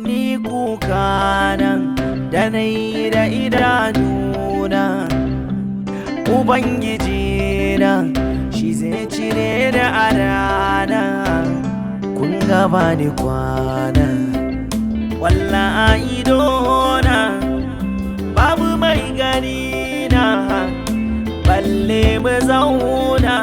Ni kuka nan da na yi da idanuna, Ubangiji nan shi zai cire da a rana. Kun gaba ni kwana, walla a idona, babu mai gani na, balle mu zauna.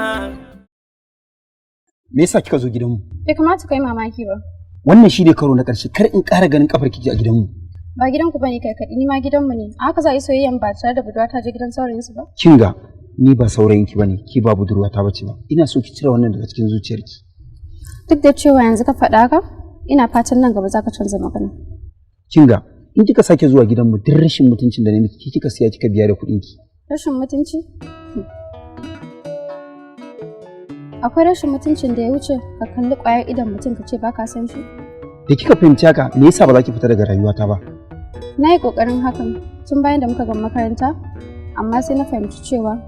Me yasa kika zo gidanmu? Bai kamata kai mamaki ba. Wannan shi ne karo na ƙarshe, kar in ƙara ganin ƙafar kike a gidanmu. Ba gidanku bane kai kaɗai, ni ma gidanmu ne. A haka za a yi soyayyan ba tare da budurwa ta je gidan saurayinsu ba? Kinga, ni ba saurayinki bane, ki ba budurwa ta bace ba. Ina so ki cire wannan daga cikin zuciyarki. Duk da cewa yanzu ka faɗa haka, ina fatan nan gaba za ka canza magana. Kinga, in kika sake zuwa gidanmu duk rashin mutuncin da na miki kika siya kika biya da kuɗinki. Rashin mutunci? Akwai rashin mutuncin da ya wuce ka kalli ƙwayar idon mutum ka ce ba ka san shi? Da kika fahimci haka, me yasa ba za ki fita daga rayuwata ba? Na yi ƙoƙarin hakan tun bayan da muka gama makaranta, amma sai na fahimci cewa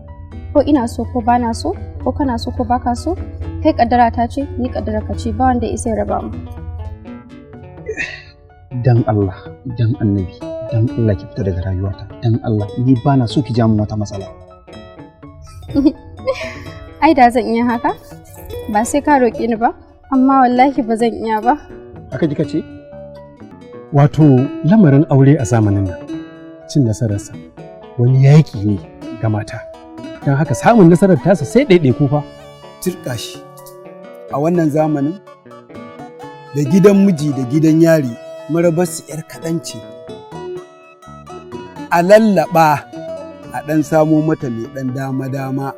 ko ina so ko ba na so, ko kana so ko ba ka so, kai ƙaddara ta ce, ni ƙaddara ka ce, ba wanda ya isa ya raba mu. Dan Allah, dan Annabi, dan Allah ki fita daga rayuwata, dan Allah, ni ba na so ki ja min wata matsala. Ai da zan iya haka, ba sai ka roƙe ni ba, amma wallahi ba zan iya ba. Haka kika ce? Wato lamarin aure a zamanin nan, cin nasararsa wani yaƙi ne ga mata. Don haka samun nasarar tasa sai ɗaiɗaiku fa. Tirka shi, a wannan zamanin da gidan miji da gidan yari marabarsu 'yar kaɗan ce. A lallaɓa a ɗan samo mata mai ɗan dama-dama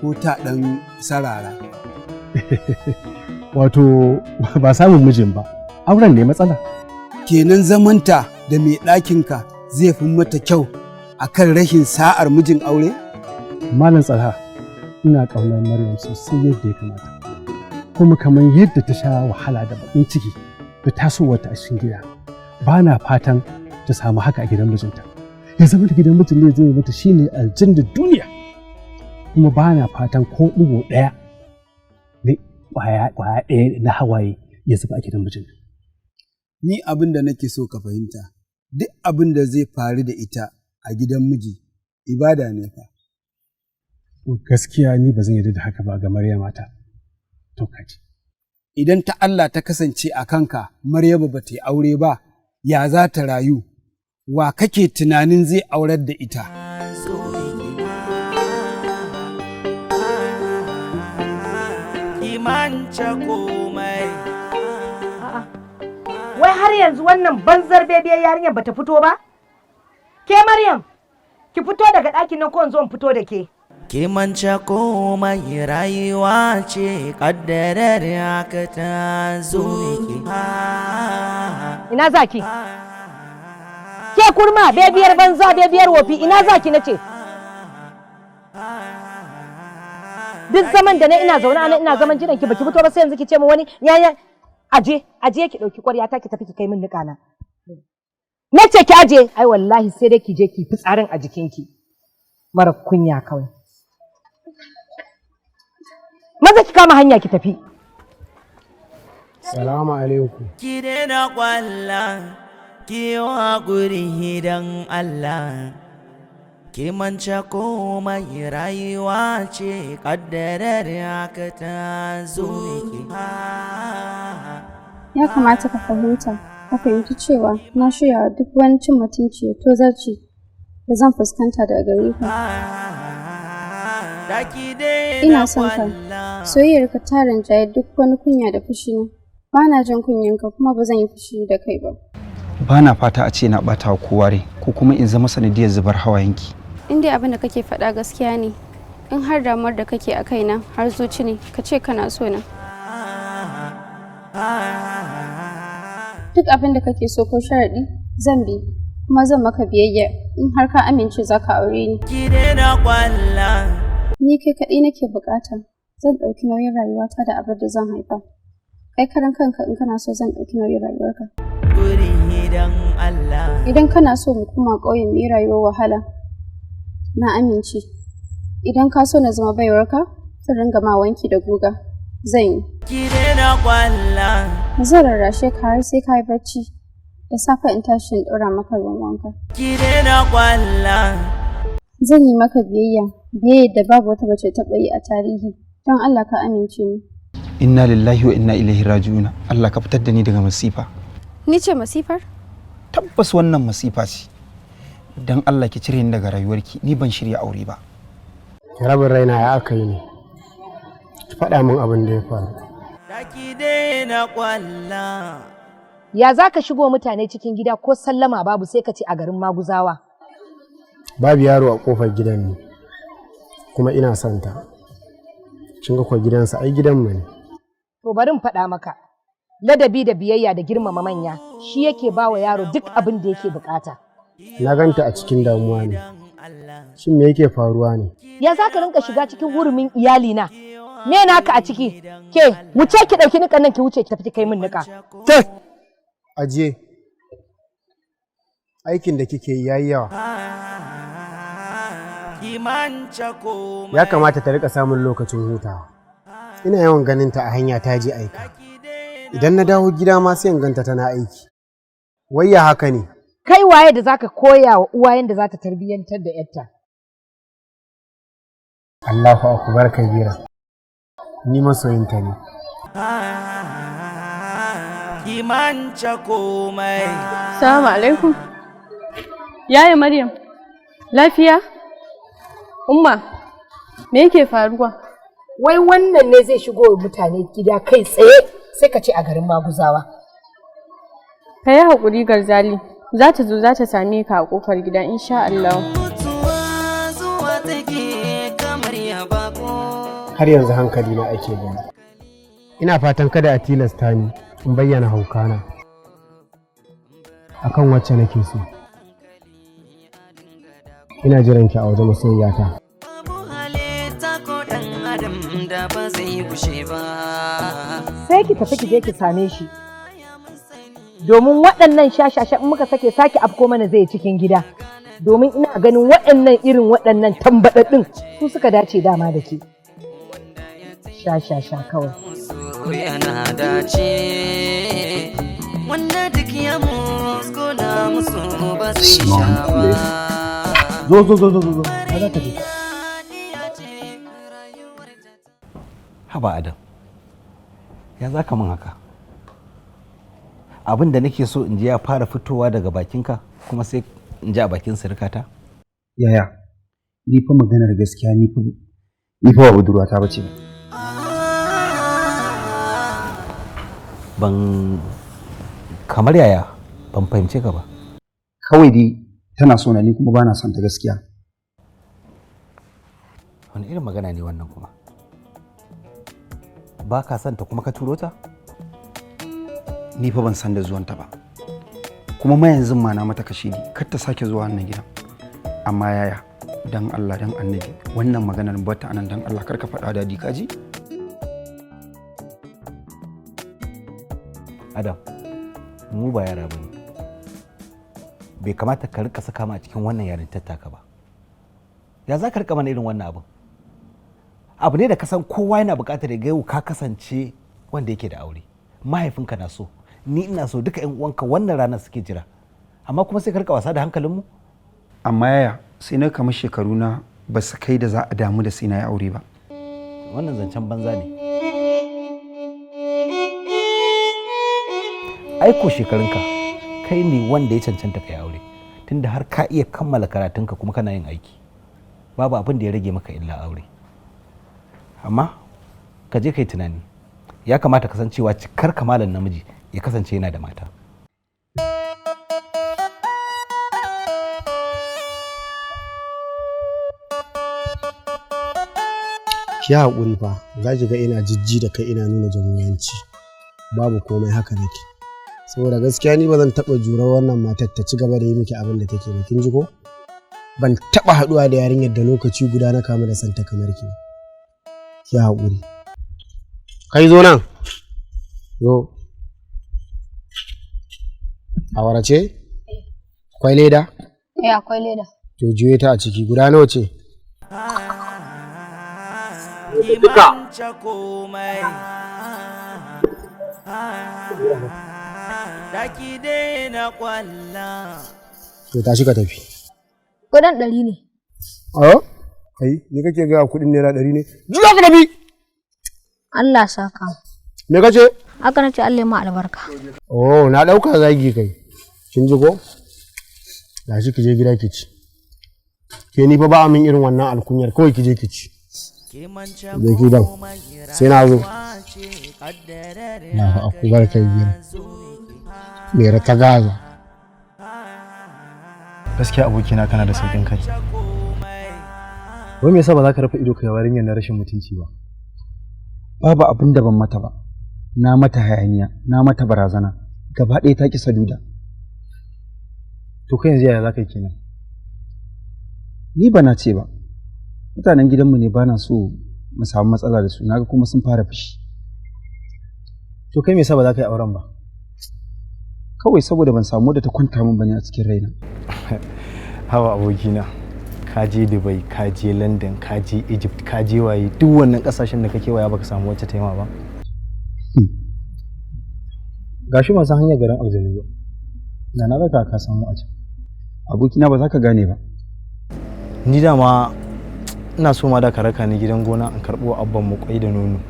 ko ta ɗan sarara. Wato ba samun mijin ba, auren ne matsala. Kenan zamanta da mai ɗakinka zai fi mata kyau a kan rashin sa'ar mijin aure? Malam Tsalha, ina ƙaunar Maryam sosai yadda ya kamata. Kuma kamar yadda ta sha wahala da baƙin ciki da tasowarta a cikin gida, ba na fatan ta samu haka a gidan mijinta. Ya zama da gidan mijin ne zai mata shine aljannar duniya. Kuma ba na fatan ko ɗigo ɗaya ne ƙwaya ɗaya na hawaye ya zuba a gidan mijin. Ni abin da nake so ka fahimta, duk abin da zai faru da ita a gidan miji, ibada ne fa. Gaskiya ni ba zan yarda da haka ba ga Maryamata. To kaji. Idan ta Allah ta kasance a kanka, Maryamu ba ta yi aure ba, ya za ta rayu? Wa kake tunanin zai aurar da ita? Wai har yanzu wannan banzar bebiyar yarinyar bata fito ba? Ke Maryam, ki fito daga ɗakin nan ko in zo in fito da ke. Ki mance komai rayuwa ce, kaddarar haka ta zo ki. Ina zaki? Ke kurma bebiyar banza bebiyar wofi, ina zaki nace? Duk zaman da ina zaune ana ina zaman jiran ki baki fito ba sai yanzu ki ce min wani yaya aje ki dauki ƙwarya ta ki tafi ki kai min nika na. Nace ki aje, ai wallahi sai dai ki je ki fitsarin a jikinki. Mara kunya kawai. Maza ki kama hanya ki tafi. Salamu alaikum. Ki daina kwalla, ki haƙuri dan Allah. Ki mance komai rayuwa ce, kaddarar haka ta zo ki. Ya kamata ka fahimci cewa na shirya duk wani cin mutunci da tozarci da zan fuskanta daga gare ka. Ina son ka, soyayyarka ta rinjaye duk wani kunya da fushi na. Ba na jin kunyanka kuma ba zan yi fushi da kai ba. Ba na fata a ce na ɓata wa kowa rai ko kuma in zama sanadiyar zubar hawayenki. In dai abin da kake faɗa gaskiya ne, in har damuwar da kake a kaina har zuci ne, ka ce kana so na. Duk abin da kake so ko sharaɗi zan bi, kuma zan maka biyayya in har ka amince za ka aure ni. Ni kai kaɗai nake buƙata, zan ɗauki nauyin rayuwata da abin da zan haifa. Kai karan kanka in kana so zan ɗauki nauyin rayuwarka. Idan kana so mu koma ƙauyen mu yi rayuwar wahala, na amince. Idan ka so na zama baiwarka, zan ringa ma wanki da guga. Zan yi. Ki daina Kwalla. Zan rarrashe ka har sai ka yi bacci. Da safe in tashi in ɗora maka ruwan wanka. Ki daina Kwalla. Zan yi maka biyayya da babu wata mace taɓa yi a tarihi. Don Allah ka amince mu. Inna lillahi wa inna ilaihi raji'un. Allah ka fitar da ni daga masifa. Ni ce masifar? Tabbas wannan masifa ce. Dan Allah ki cire ni daga rayuwarki, ni ban shirya aure ba. Rabin raina ya aka yi ne. Ki faɗa min abin da ya faru. Ki daina Kwalla. Ya za ka shigo mutane cikin gida ko sallama babu sai ka ce a garin maguzawa? Babu yaro a kofar gidan ne, kuma ina son ta. Kin ga kwa gidansa ai gidanmu ne. To bari in faɗa maka. Ladabi da biyayya da girmama manya shi yake ba wa yaro duk abin da yake bukata. Na ganta a cikin damuwa ne. Shin me yake faruwa ne? Ya za ka rinka shiga cikin hurumin iyalina? Me naka a ciki? Ke, wuce ki ɗauki niƙan nan ki wuce ki tafi ki kai min niƙa. Ke! Ajiye. Aikin da kike yi yayi yawa. Ya kamata ta rika samun lokacin hutawa. Ina yawan ganin ta a hanya ta je aika. Idan na dawo gida ma sai in ganta tana aiki. Wayya haka ne. Kai waye da zaka koya wa uwa yanda za ta tarbiyyantar da yarta? Allahu akbar kabira. Ni masoyinta ne. Assalamu alaikum. Yaya Maryam, lafiya? Umma, me yake faruwa? Wai wannan ne zai shigo mutane gida kai tsaye sai ka ce a garin maguzawa. Ka yi haƙuri Garzali, za ta zo za ta same ka a ƙofar gida insha Allah. Har yanzu hankali na ake gani. Ina fatan kada a tilasta ni in bayyana haukana akan wacce nake so. Ina jiran ki a waje masoyiyata. Sai ki tafi ki je ki same shi. Domin waɗannan shashasha in muka sake afko mana zai cikin gida. Domin ina ganin waɗannan irin waɗannan tambaɗaɗɗin su suka dace dama da ke. Shashasha kawai. Yana dace wanda duk ya muskula musu ba zai sha ba. Zo. Za ka je. Haba Adam, ya za ka min haka? Abin da nake so in ji ya fara fitowa daga bakinka kuma sai in ji a bakin sirkata? Yaya, ni fa maganar gaskiya ni fa ba budurwata ba ce. Kamar yaya, ban fahimce ka ba. Kawai dai tana so na ni kuma ba na son ta gaskiya. Wani irin magana ne wannan kuma? Ba ka son ta kuma ka turo ta? Ni fa ban san da zuwanta ba. Kuma ma yanzu ma na mata kashedi kar ta sake zuwa wannan gidan. Amma yaya, dan Allah dan Annabi, wannan maganar bata anan dan Allah kar ka faɗa da kaji? Adam, mu ba yara bane. Bai kamata ka rika saka mu a cikin wannan yarin tattaka ba. Ya za ka rika mana irin wannan abin? Abu ne da ka san kowa yana buƙatar ya ga yau ka kasance wanda yake da aure. Mahaifinka na so, ni ina so, duka ƴan uwanka wannan ranar suke jira. Amma kuma sai ka rika wasa da hankalinmu? Amma yaya, sai na kamar shekaru na ba su kai da za a damu da sai na yi aure ba. Wannan zancen banza ne. Aiko shekarunka kai ne wanda ya cancanta kai aure, tunda har ka iya kammala karatunka kuma kana yin aiki. Babu abin da ya rage maka illa aure. Amma ka je kai tunani, ya kamata ka san cewa cikar kamalan namiji ya kasance yana da mata. Ki haƙuri fa, za ki ga ina jijji da kai ina nuna jamhuriyanci. Babu komai haka nake. Saboda gaskiya ni ba zan taɓa jura wannan matar ta ci gaba da yi miki abin da take yi, kin ji ko? Ban taɓa haɗuwa da yarinyar da lokaci guda na kamu da santa kamar ki. Ki haƙuri. Kai zo nan. Zo. Awara ce? Akwai leda? Akwai leda. To juye ta a ciki, guda nawa ce? da duka. Daki daina kwalla. To tashi ka tafi. Kuɗin 100 ne. Kai, ni kake ga kuɗin naira 100 ne? Juya ka tafi. Allah saka. Me kace? Haka nace Allah ma albarka. Oh, na dauka zagi kai. Kin ji ko? Tashi ki je gida ki ci. Ke ni fa ba min irin wannan alkunyar, kawai ki je ki ci. Je ki dan. Sai na zo. Na fa akubar kai gida. Me ta gaza. Gaskiya abokina kana da saukin kai. Wai me yasa ba za ka rufe ido kai yarinyar na rashin mutunci ba? Babu abin da ban mata ba. Na mata hayaniya, na mata barazana. Gaba ɗaya ta ki saduda. To kai yanzu yaya za ka yi kenan? Ni ba na ce ba. Mutanen gidanmu ne ba na so mu samu matsala da su, naga kuma sun fara fushi. To kai me yasa ba za ka yi auren ba? Kawai saboda ban samu da ta kwanta min bane a cikin raina. Hawa abokina, ka je Dubai, ka je London, ka je Egypt, ka je waye duk wannan kasashen da kake waya baka samu wacce taima ba. Gashi ban san hanyar garin aljanu ba. Na raka ka samu a can. Abokina ba za ka gane ba. Ni dama ina so ma da ka raka ni gidan gona in karɓo abban mu kwai da nono.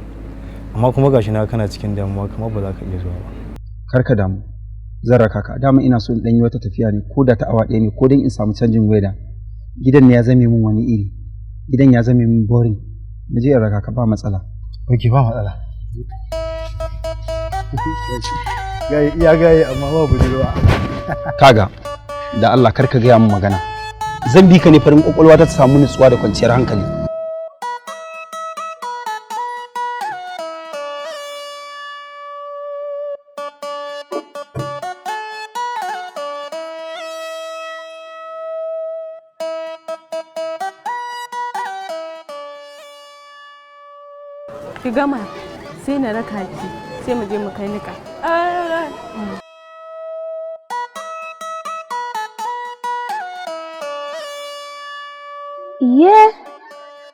Amma kuma gashi na kana cikin damuwa kamar ba za ka iya zuwa ba. Kar ka damu. Zan raka ka. Dama ina so in dan yi wata tafiya ne ko da ta awa ɗaya ne ko dan in samu canjin weather. Gidan ne ya zame min wani iri. Gidan ya zame min boring. Na je in raka ka ba matsala. Ok ba matsala. Ya gaye amma ba budurwa. Kaga da Allah kar ka gaya min magana. Zan bi ka ne farin kwakwalwa ta samu nutsuwa da kwanciyar hankali. Ki gama sai na raka ki sai mu je mu kai nika. Iye,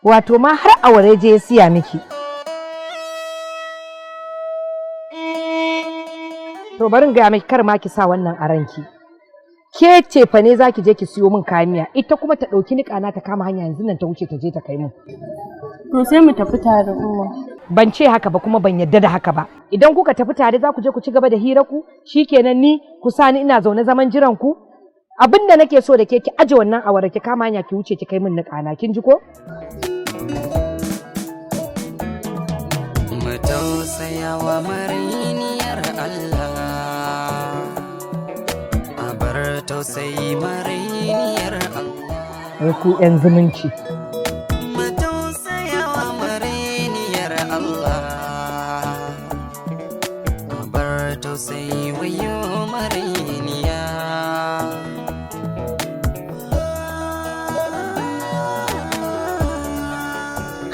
wato ma har aware je ya siya miki. To bari in gaya miki kar ma ki sa wannan a ranki. Ke ce fa ne zaki je ki siyo min kayan miya, ita kuma ta ɗauki niƙa na ta kama hanya yanzu nan ta wuce ta je ta kai min. To sai mu tafi tare umma. Ban ce haka ba kuma ban yadda da haka ba. Idan kuka tafi tare za ku je ku ci gaba da hira ku, shikenan ni ku sani ina zaune zaman jiran ku. Abin da nake so da ke ki aje wannan awara ki kama hanya ki wuce ki kai min niƙana, kin ji ko? Mu tausayawa mariniyar Allah, a bar tausayi mariniyar Allah. Ku 'yan zumunci. Mu tausayawa mariniyar Allah, a bar tausayi wayo mariniya.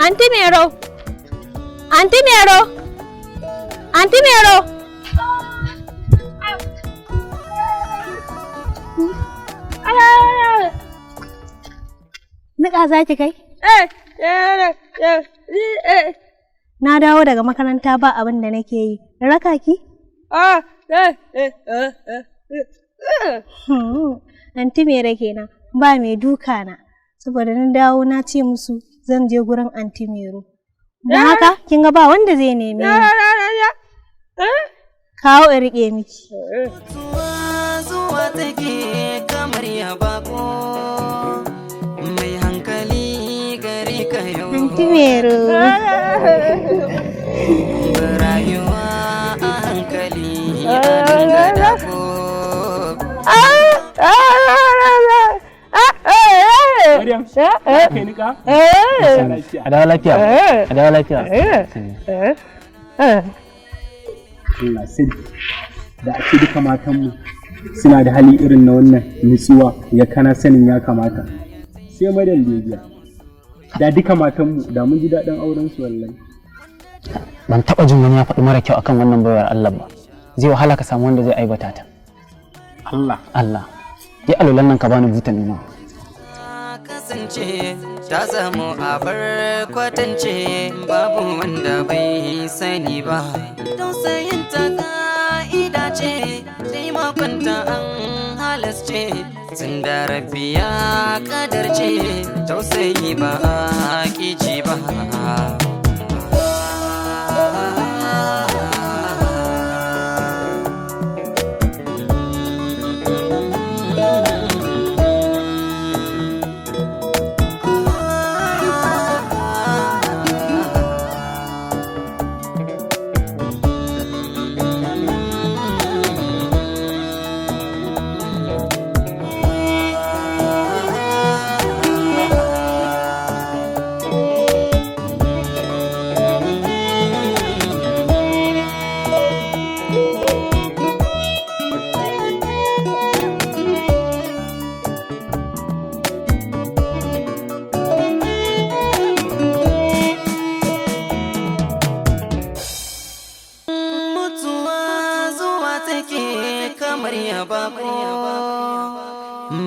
Anti Mero! Anti Mero! Anti Mero! Niƙa za ki kai? Na dawo daga makaranta ba abin da nake yi. Raka ki? Anti Mero kenan ba mai duka na. Saboda na dawo na ce musu zan je gurin Anti Mero. Don haka kin ga ba wanda zai neme ni. Kawo in riƙe miki. Zuwa take kamar ya bako, mai hankali gari ka yau. Anti Mero. Rayuwa a hankali a dinga dako. Maryam, kai nika? A dawo lafiya. A dawo lafiya. Allah sai da ake duka matanmu suna da hali irin na wannan nutsuwa ya kana sanin ya kamata. Sai Maryam bebiya. Da duka matanmu da mun ji daɗin auren su wallahi. Ban taɓa jin wani ya faɗi mara kyau akan wannan baiwar Allah ba. Zai wahala ka samu wanda zai aibata ta. Allah. Allah. Ya alulan nan ka bani buta nuna. kasance ta zamo abar kwatance babu wanda bai sani ba tausayin ta ka'ida ce taimakonta an halasce tun da rabbi ya kadarce tausayi ba kici ba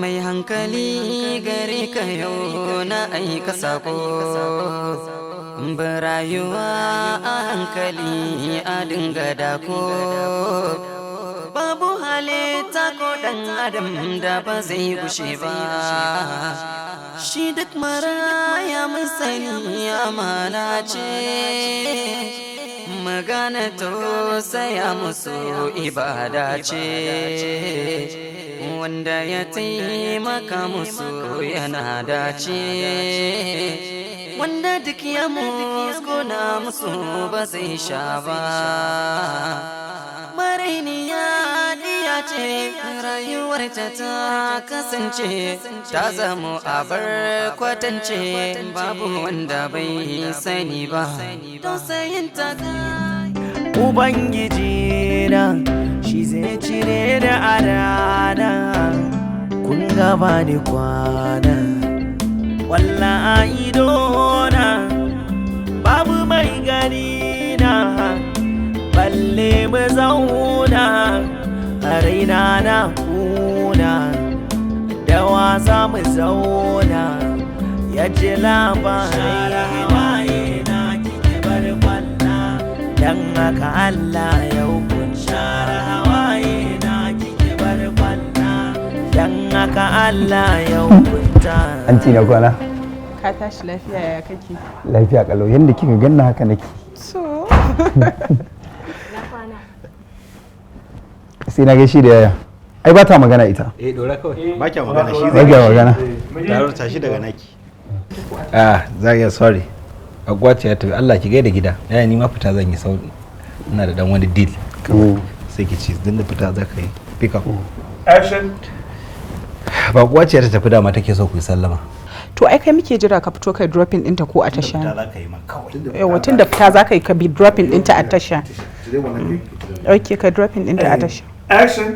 mai hankali gare ka yau na aika sako barayuwa a hankali a dinga dako babu halitta ko dan adam da ba zai gushe ba shi duk maraya mun sani amana ce magana to saya musu ibada ce wanda ya taimaka musu yana dace wanda duk ya musguna musu ba zai sha ba marainiya diya ce rayuwarta ta kasance ta zamo abar kwatance babu wanda bai sani ba tausayin ta Ubangiji na shi zai cire da arana kun gaba ni kwana wallahi idona babu mai gani na balle mu zauna a raina na kuna da wasa mu zauna ya ji labarai na kike bar kwalla dan haka Allah ya hukunta hawaye na kike bar kwalla dan haka Allah ya hukunta. Anti na kwana? Ka tashi lafiya ya kake? Lafiya kalau yanda kika ganna haka nake. So. Sai na gaishe da yaya. Ai ba ta magana ita. Dora kawai. Ba kya magana shi zai. Ba kya magana. Taro tashi daga naki. Zagaya sorry. Agwati ya tafi Allah ki gaida gida. Yaya ni ma fita zan yi sauri. Ina da dan wani deal. Sai ki ci dan da fita za ka yi. Pick up. Action. Ba gwaci ta tafi dama take so ku yi sallama. To ai kai muke jira ka fito kai dropping ɗinta ko a tasha. Fita za ka yi ma kawai. Yawa tun da fita za ka yi ka bi dropping ɗinta a tasha. Okay ka dropping ɗinta a tasha. Action.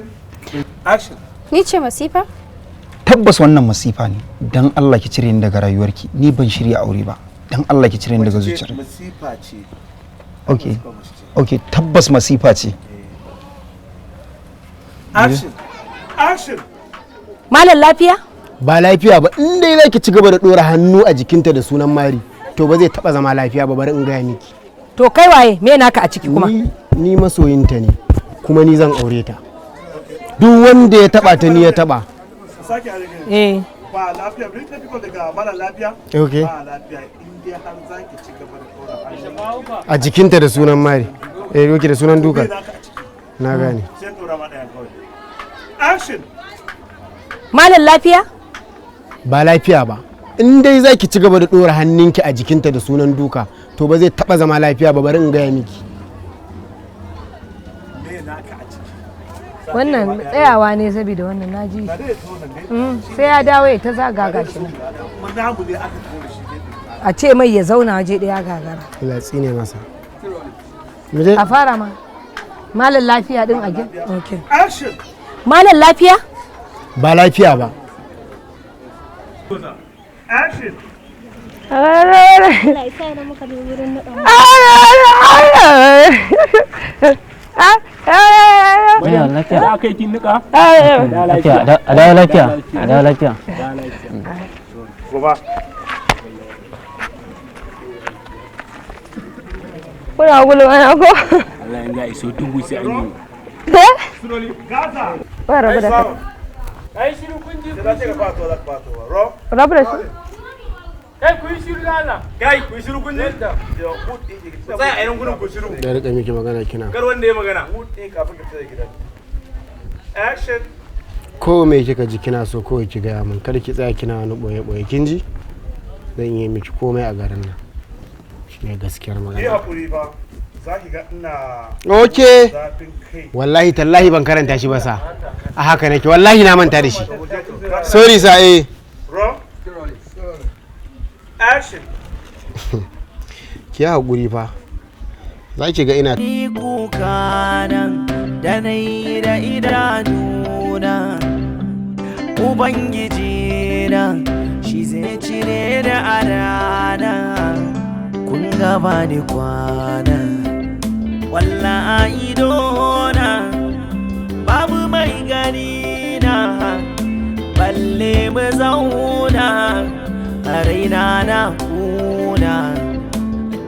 Action. Ni ce masifa? Tabbas wannan masifa ne. Dan Allah ki cire ni daga rayuwarki. Ni ban shirya aure ba. Dan Allah ki cire ni daga zuciyar. Masifa ce. Okay. Okay, tabbas masifa ce. Action. Action. Malam lafiya? Ba lafiya ba, in dai zaki ci gaba da dora hannu a jikinta da sunan mari, to ba zai taba zama lafiya ba, bari in gaya miki. To kai waye? Me naka a ciki kuma? Ni masoyinta ne, kuma ni zan aure ta. Duk wanda ya taba ta ni ya taba. Ba lafiya, bari ta fito daga mara lafiya. Okay. Ba lafiya, in dai har zaki ci gaba da dora hannu a jikinta da sunan mari. Oke da sunan duka. Na gane. Sai dora ma daya kawai. Action. Malam lafiya? Ba lafiya ba. In dai za ki ci gaba da ɗora hannunki a jikinta da sunan duka, to ba zai taɓa zama lafiya ba, bari in gaya miki. Wannan tsayawa ne saboda wannan naji. Sai ya dawo ya ta zaga gashi nan. A ce mai ya zauna waje ɗaya gagara. Latsi ne masa. A fara ma. Malam lafiya din a gin. Okay. Action. Malam lafiya? Ba lafiya ba. Action. Lafiya. Lafiya. A dawo lafiya. A dawo lafiya. Goba. Kuna gulu ana ko? Allah ya iso dubu sai an yi. Ba rabu da kai. Kai shiru kun ji. Sai ce ka fato za ka fato. Ro. Rabu da shi. Kai ku yi shiru da Allah. Kai ku yi shiru kun ji. Sai a yan gudun ku shiru. Da rika miki magana kina. Kar wanda ya magana. Kafin ka fita da gidan. Action. Ko me kika ji kina so ko ki gaya min kar ki tsaya kina wani boye kin ji zan yi miki komai a garin nan shine gaskiyar magana. Ki hakuri fa zaki ga ina okay wallahi tallahi ban karanta shi ba sa a haka nake wallahi na manta da shi sorry sa action. Ki hakuri fa zaki ga ina kuka nan da nayi da idanuna Ubangiji na shi zai cire da arana kun gaba ni kwana walla a idona babu mai gani na balle mu zauna a raina na kuna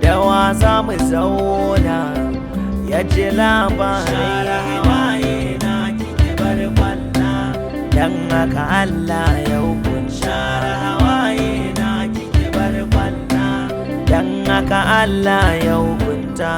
da wasa mu zauna ya ji labarai na kike bar kwalla dan haka Allah ya hukunta hawaye na kike bar kwalla dan haka Allah ya hukunta